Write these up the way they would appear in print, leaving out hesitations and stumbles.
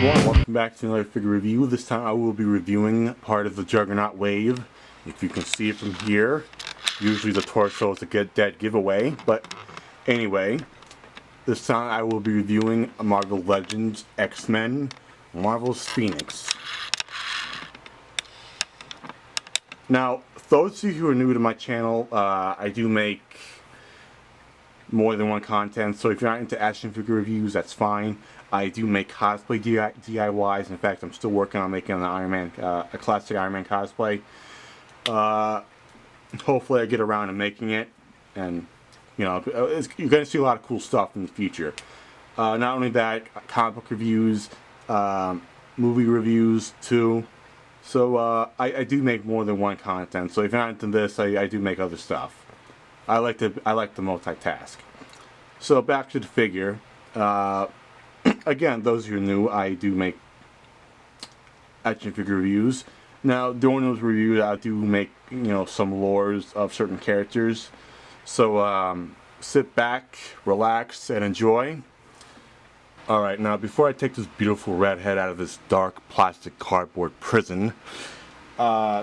everyone, welcome back to another figure review. This time I will be reviewing part of the Juggernaut wave. If you can see it from here, usually the torso is a dead giveaway, but anyway, this time I will be reviewing Marvel Legends X-Men Marvel's Phoenix. Now, those of you who are new to my channel, I do make more than one content, so if you're not into action figure reviews, that's fine. I do make cosplay DIYs. In fact, I'm still working on making an Iron Man, a classic Iron Man cosplay. Hopefully I get around to making it, and you know, you're going to see a lot of cool stuff in the future. Not only that, comic book reviews, movie reviews too. So I do make more than one content. So if you're not into this, I do make other stuff. I like to multitask. So back to the figure. Again, those who are new, I do make action figure reviews. Now, during those reviews, I do make, you know, some lores of certain characters. So sit back, relax, and enjoy. Alright, now before I take this beautiful redhead out of this dark plastic cardboard prison,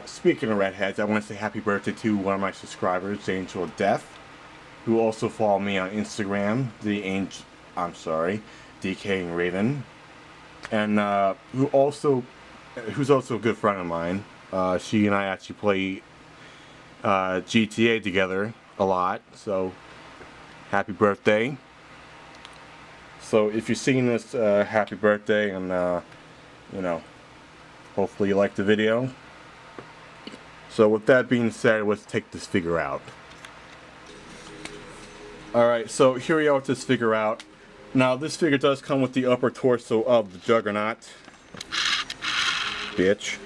speaking of redheads, I want to say happy birthday to one of my subscribers, the Angel of Death, who also follow me on Instagram, Decaying Raven, and who's also a good friend of mine. She and I actually play GTA together a lot, so happy birthday. So if you're seeing this, happy birthday, and you know, hopefully you like the video. So with that being said, let's take this figure out. Alright, so here we are with this figure out. Now this figure does come with the upper torso of the Juggernaut. Bitch.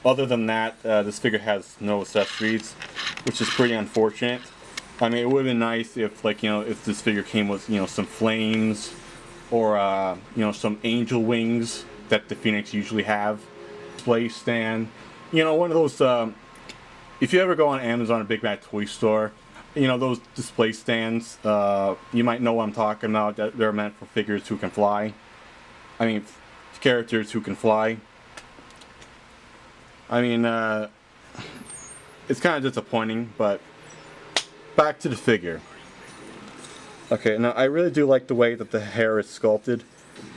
Other than that, this figure has no accessories, which is pretty unfortunate. I mean, it would have been nice if, like, you know, if this figure came with, you know, some flames or, you know, some angel wings that the Phoenix usually have. Display stand. You know, one of those, if you ever go on Amazon or Big Bad Toy Store, you know, those display stands, you might know what I'm talking about. They're meant for figures who can fly. I mean, characters who can fly. I mean, it's kind of disappointing, but back to the figure. Okay, now I really do like the way that the hair is sculpted.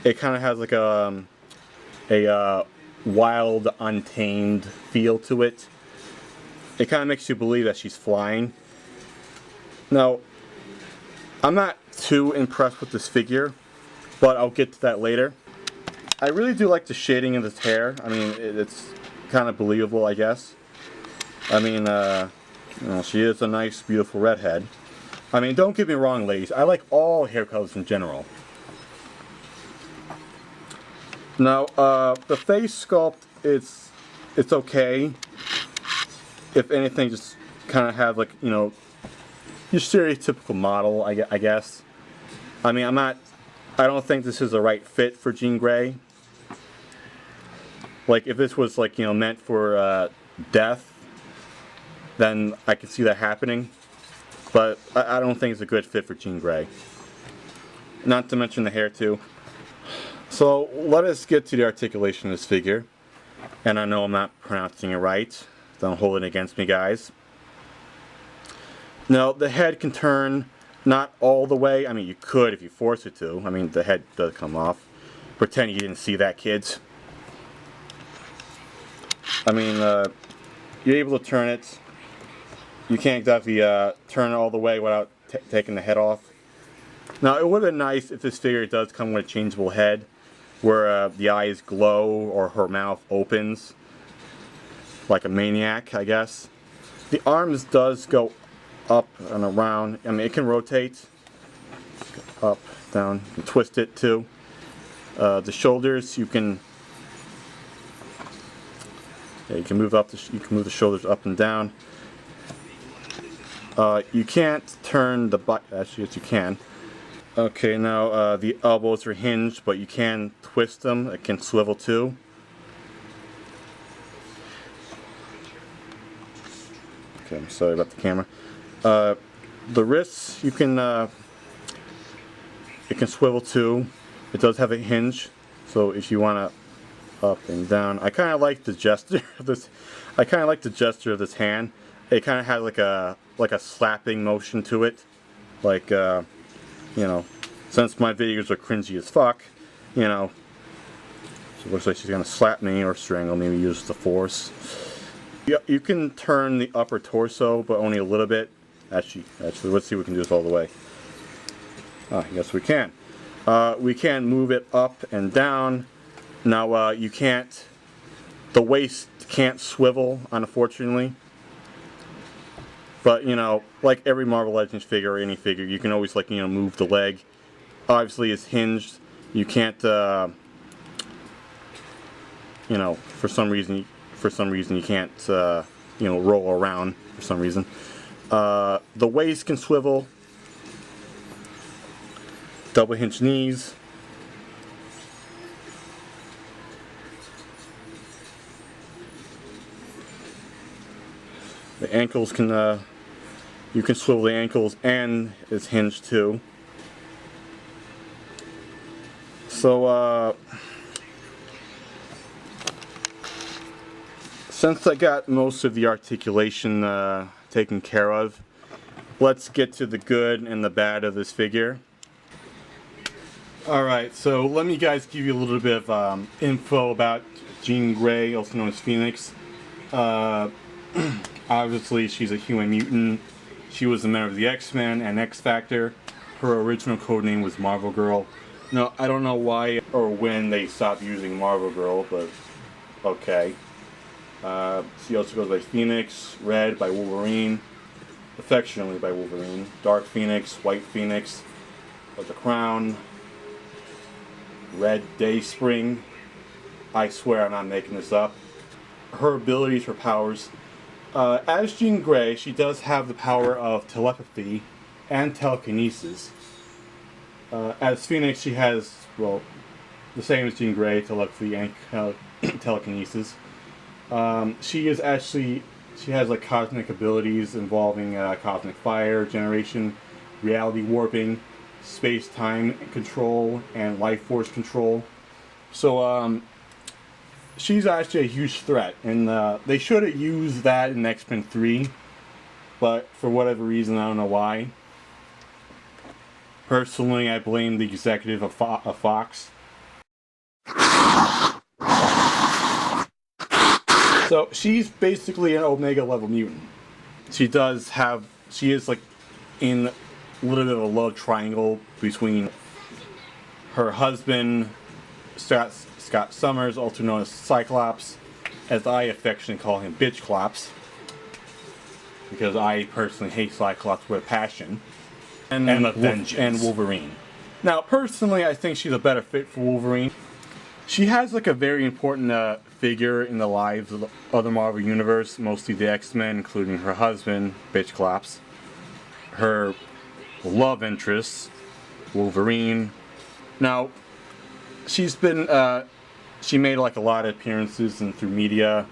It kind of has like a wild, untamed feel to it. It kind of makes you believe that she's flying. Now, I'm not too impressed with this figure, but I'll get to that later. I really do like the shading of this hair. I mean, it's kind of believable, I guess. I mean, you know, she is a nice, beautiful redhead. I mean, don't get me wrong, ladies. I like all hair colors in general. Now, the face sculpt, it's okay. If anything, just kind of have, like, you know, your stereotypical model, I guess. I mean, I don't think this is the right fit for Jean Grey. Like, if this was, like, you know, meant for Death, then I could see that happening. But I don't think it's a good fit for Jean Grey. Not to mention the hair, too. So, let us get to the articulation of this figure. And I know I'm not pronouncing it right. Don't hold it against me, guys. Now, the head can turn not all the way. I mean, you could if you force it to. I mean, the head does come off. Pretend you didn't see that, kids. I mean, you're able to turn it. You can't exactly turn it all the way without taking the head off. Now, it would have been nice if this figure does come with a changeable head, where the eyes glow or her mouth opens like a maniac, I guess. The arms does go up and around. I mean, it can rotate up, down, you can twist it too. The shoulders, you can move the shoulders up and down. You can't turn the butt. Actually, yes, you can. Okay, now the elbows are hinged, but you can twist them. It can swivel too. Okay, I'm sorry about the camera. The wrists, it can swivel too. It does have a hinge, so if you want to up and down, I kind of like the gesture of this. I kind of like the gesture of this hand. It kind of has like a slapping motion to it, like you know. Since my videos are cringy as fuck, you know. So it looks like she's gonna slap me or strangle me. Use the force. You can turn the upper torso, but only a little bit. Actually, let's see if we can do this all the way. Yes, we can. We can move it up and down. Now, you can't. The waist can't swivel, unfortunately. But you know, like every Marvel Legends figure or any figure, you can always move the leg. Obviously, it's hinged. You can't. You know, for some reason you can't. Roll around for some reason. The waist can swivel. Double hinge knees. The ankles can, you can swivel the ankles and it's hinged too. So, since I got most of the articulation taken care of, let's get to the good and the bad of this figure. Alright, so let me guys give you a little bit of info about Jean Grey, also known as Phoenix. Obviously, she's a human mutant. She was a member of the X-Men and X-Factor. Her original codename was Marvel Girl. Now, I don't know why or when they stopped using Marvel Girl, but okay. She also goes by Phoenix, Red by Wolverine, affectionately by Wolverine, Dark Phoenix, White Phoenix, with the crown, Red Dayspring. I swear I'm not making this up. Her abilities, her powers. As Jean Grey, she does have the power of telepathy and telekinesis. As Phoenix, she has, well, the same as Jean Grey, telepathy and telekinesis. She has like cosmic abilities involving cosmic fire generation, reality warping, space-time control, and life force control. So, she's actually a huge threat, and they should have used that in X-Men 3, but for whatever reason, I don't know why. Personally, I blame the executive of Fox. So, she's basically an Omega level mutant. She is like in a little bit of a love triangle between her husband, Scott Summers, also known as Cyclops, as I affectionately call him Bitchclops, because I personally hate Cyclops with a passion, and Wolverine. Now, personally, I think she's a better fit for Wolverine. She has like a very important figure in the lives of the other Marvel Universe, mostly the X-Men, including her husband, Bitchclops, her love interest, Wolverine. Now, she's been, she made like a lot of appearances and through media,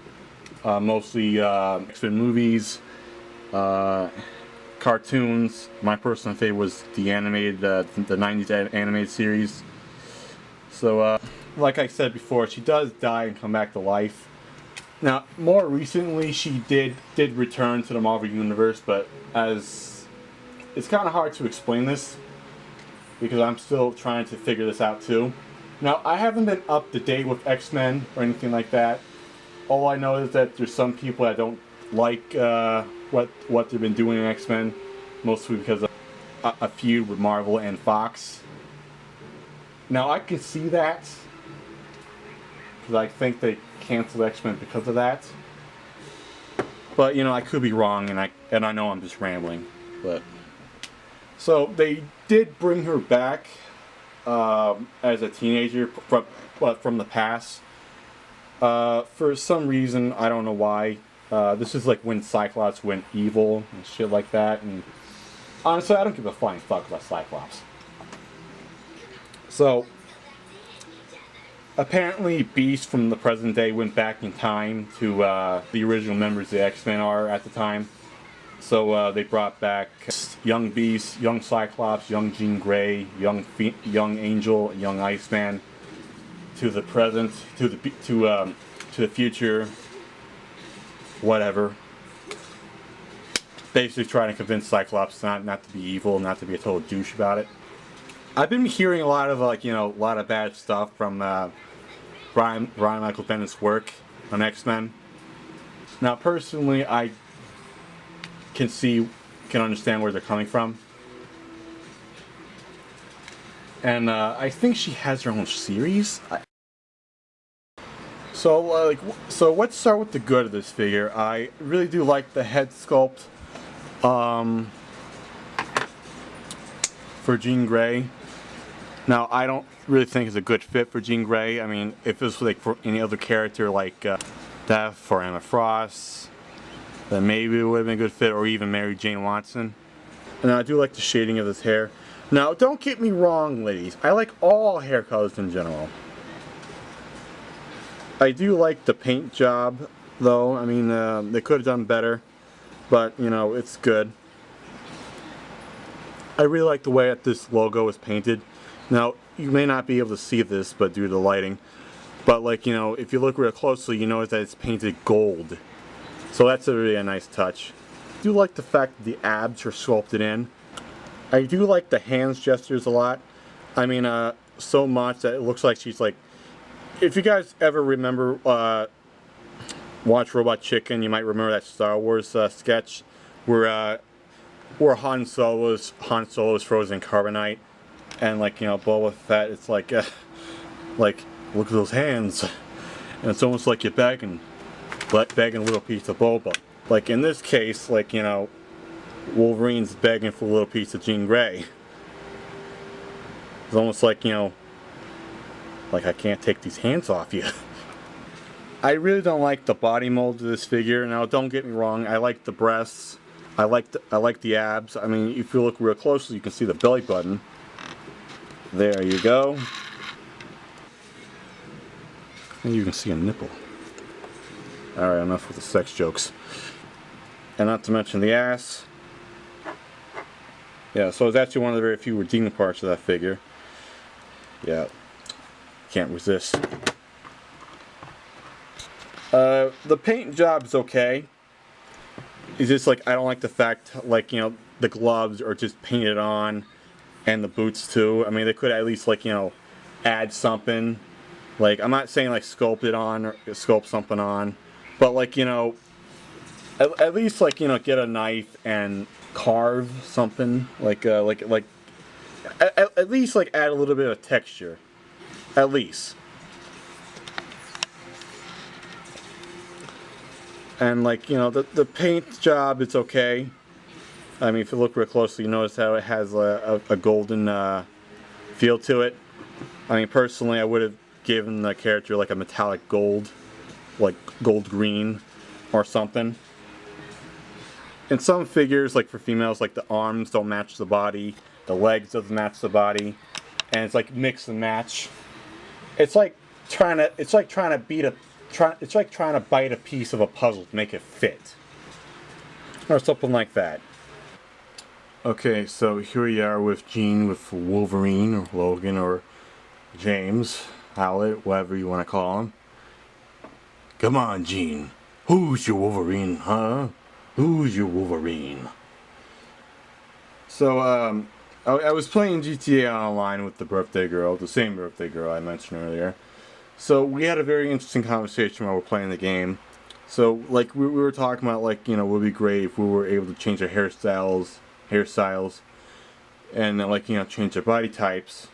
mostly X-Men movies, cartoons. My personal favorite was the animated, the 90s animated series. So, like I said before, she does die and come back to life. Now, more recently, she did return to the Marvel Universe, but as it's kind of hard to explain this because I'm still trying to figure this out too. Now, I haven't been up to date with X-Men or anything like that. All I know is that there's some people that don't like what they've been doing in X-Men, mostly because of a feud with Marvel and Fox. Now, I can see that, because I think they canceled X-Men because of that. But, you know, I could be wrong, and I know I'm just rambling. But so, they did bring her back as a teenager from the past. For some reason, I don't know why. This is like when Cyclops went evil and shit like that. And honestly, I don't give a flying fuck about Cyclops. So, apparently Beast from the present day went back in time to the original members of the X-Men are at the time. So they brought back young Beast, young Cyclops, young Jean Grey, young Angel, young Iceman to the present, to the future, whatever. Basically trying to convince Cyclops not to be evil, not to be a total douche about it. I've been hearing a lot of a lot of bad stuff from Brian Michael Bennett's work on X-Men. Now, personally, I can understand where they're coming from, and I think she has her own series. So let's start with the good of this figure. I really do like the head sculpt for Jean Grey. Now, I don't really think it's a good fit for Jean Grey. I mean, if this was like for any other character like Death or Emma Frost, then maybe it would have been a good fit, or even Mary Jane Watson. And I do like the shading of this hair. Now, don't get me wrong, ladies. I like all hair colors in general. I do like the paint job, though. I mean, they could have done better, but, you know, it's good. I really like the way that this logo is painted. Now, you may not be able to see this, but due to the lighting. But, like, you know, if you look real closely, you notice that it's painted gold. So that's a really nice touch. I do like the fact that the abs are sculpted in. I do like the hands gestures a lot. I mean, so much that it looks like she's like... If you guys ever remember, watch Robot Chicken, you might remember that Star Wars sketch where Han Solo is frozen in carbonite, and like, you know, Boba Fett, it's like look at those hands, and it's almost like you're begging a little piece of Boba. Like in this case, like, you know, Wolverine's begging for a little piece of Jean Grey. It's almost like, you know, like, I can't take these hands off you. I really don't like the body mold of this figure. Now, don't get me wrong, I like the breasts. I like the abs. I mean, if you look real closely, you can see the belly button. There you go. And you can see a nipple. Alright, enough with the sex jokes. And not to mention the ass. Yeah, so it's actually one of the very few redeeming parts of that figure. Yeah, can't resist. The paint job is okay. It's just like, I don't like the fact, like, you know, the gloves are just painted on, and the boots too. I mean, they could at least, like, you know, add something. Like, I'm not saying like sculpt it on or sculpt something on, but like, you know, at least, like, you know, get a knife and carve something. Like at least like add a little bit of texture. At least. And like, you know, the paint job, it's okay. I mean, if you look real closely, you notice how it has a golden feel to it. I mean, personally, I would have given the character like a metallic gold, like gold green or something. In some figures, like for females, like the arms don't match the body, the legs doesn't match the body, and it's like mix and match. It's like trying to bite a piece of a puzzle to make it fit, or something like that. Okay, so here we are with Jean, with Wolverine, or Logan, or James, Howlett, whatever you want to call him. Come on, Jean. Who's your Wolverine, huh? Who's your Wolverine? So, I was playing GTA Online with the birthday girl, the same birthday girl I mentioned earlier. So, we had a very interesting conversation while we were playing the game. So, like, we were talking about, like, you know, it would be great if we were able to change our hairstyles, and, like, you know, change their body types.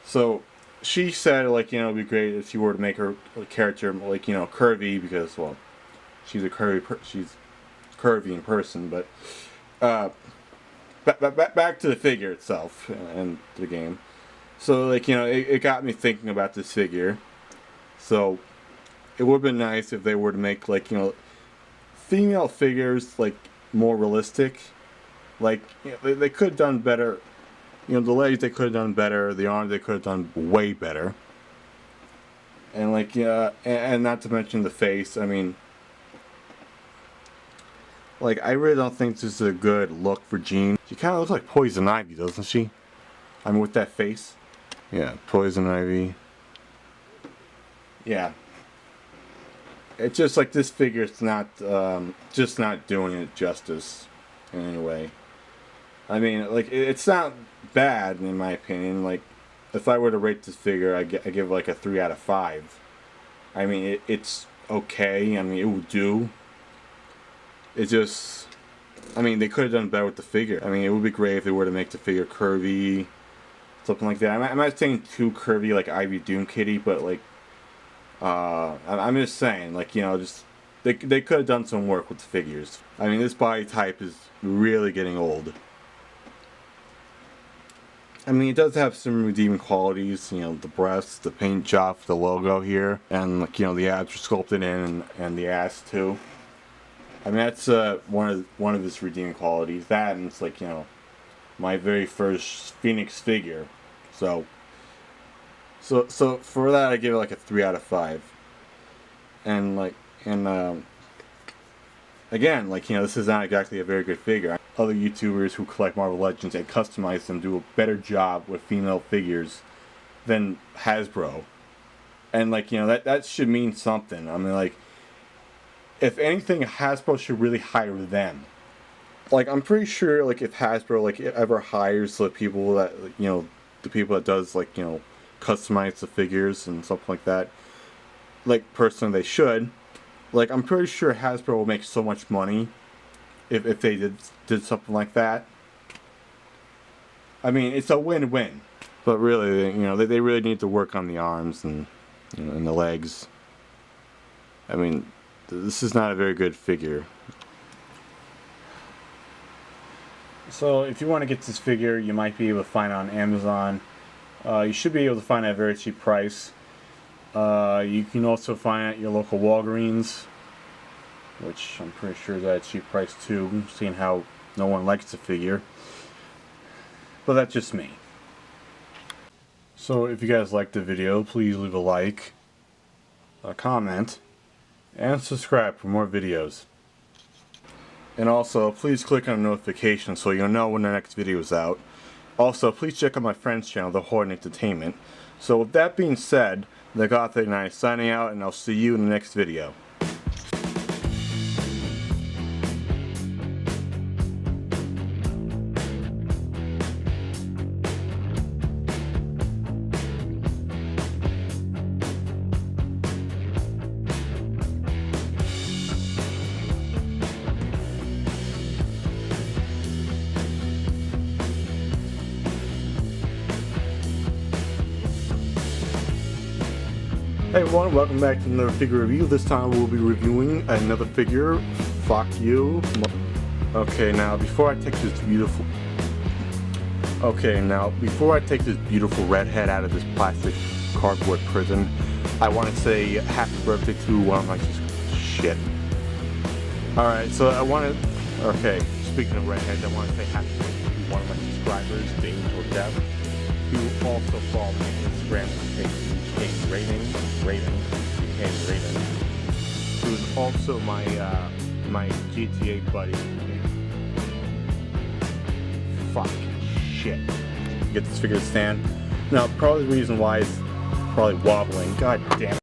So, she said, like, you know, it would be great if you were to make her character, like, you know, curvy, because, well, she's curvy in person, but back to the figure itself and the game. So, like, you know, it got me thinking about this figure. So it would have been nice if they were to make, like, you know, female figures, like, more realistic. Like, you know, they could have done better. You know, the legs they could have done better, the arms they could have done way better. And, like, yeah, and not to mention the face. I mean, Like, I really don't think this is a good look for Jean. She kind of looks like Poison Ivy, doesn't she? I mean, with that face. Yeah, Poison Ivy. Yeah. It's just like this figure is not, just not doing it justice in any way. I mean, like, it's not bad in my opinion. Like, if I were to rate this figure, I give it like a 3 out of 5. I mean, it's okay. I mean, it would do. It just, I mean, they could have done better with the figure. I mean, it would be great if they were to make the figure curvy, something like that. I'm not saying too curvy like Ivy Doom Kitty, but like, I'm just saying, like, you know, just they could have done some work with the figures. I mean, this body type is really getting old. I mean, it does have some redeeming qualities, you know, the breasts, the paint job, the logo here, and, like, you know, the abs are sculpted in, and the ass too. I mean, that's one of its redeeming qualities. That, and it's like, you know, my very first Phoenix figure. So for that, I give it like a 3 out of 5. And like, again, like, you know, this is not exactly a very good figure. Other YouTubers who collect Marvel Legends and customize them do a better job with female figures than Hasbro. And, like, you know, that should mean something. I mean, like, if anything, Hasbro should really hire them. Like, I'm pretty sure, like, if Hasbro, like, ever hires the people that, you know, the people that does, like, you know, customize the figures and stuff like that, like, personally they should. Like, I'm pretty sure Hasbro will make so much money if they did something like that. I mean, it's a win-win. But really, you know, they really need to work on the arms and, you know, and the legs. I mean, this is not a very good figure. So, if you want to get this figure, you might be able to find it on Amazon. You should be able to find it at a very cheap price. You can also find it at your local Walgreens, which I'm pretty sure is at a cheap price too, seeing how no one likes the figure. But that's just me. So if you guys liked the video, please leave a like, a comment, and subscribe for more videos. And also, please click on notifications so you'll know when the next video is out. Also, please check out my friend's channel, The Horde Entertainment. So with that being said, the Gothic Knight is signing out, and I'll see you in the next video. Hey everyone, welcome back to another figure review. This time we'll be reviewing another figure. Fuck you. Okay, now before I take this beautiful redhead out of this plastic cardboard prison, I want to say happy birthday to one of my shit. Alright, so I want to, okay, speaking of redheads, I want to say happy birthday to one of my subscribers, the Angel Dev, who also follow me on Instagram and Rating, who's also my my GTA buddy. Fuck shit. Get this figure to stand. Now, probably the reason why it's probably wobbling. God damn it.